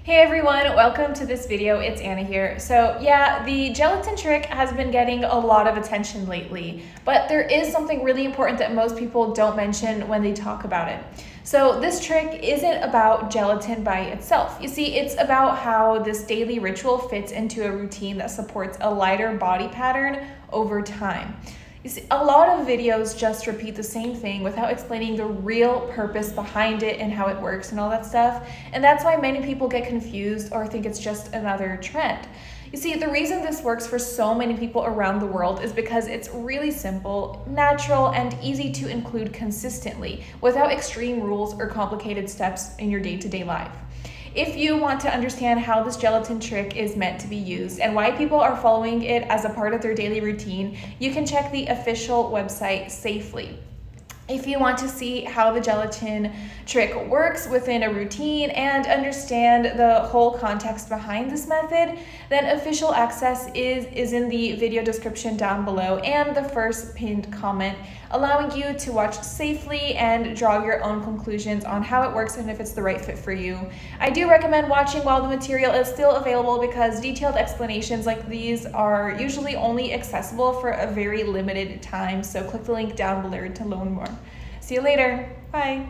Hey everyone, welcome to this video. It's Anna here. So yeah, the gelatin trick has been getting a lot of attention lately, but there is something really important that most people don't mention when they talk about it. So this trick isn't about gelatin by itself. You see, it's about how this daily ritual fits into a routine that supports a lighter body pattern over time. You see, a lot of videos just repeat the same thing without explaining the real purpose behind it and how it works and all that stuff. And that's why many people get confused or think it's just another trend. You see, the reason this works for so many people around the world is because it's really simple, natural, and easy to include consistently without extreme rules or complicated steps in your day-to-day life. If you want to understand how this gelatin trick is meant to be used and why people are following it as a part of their daily routine, you can check the official website safely. If you want to see how the gelatin trick works within a routine and understand the whole context behind this method, then official access is in the video description down below and the first pinned comment, allowing you to watch safely and draw your own conclusions on how it works and if it's the right fit for you. I do recommend watching while the material is still available because detailed explanations like these are usually only accessible for a very limited time, so click the link down below to learn more. See you later. Bye.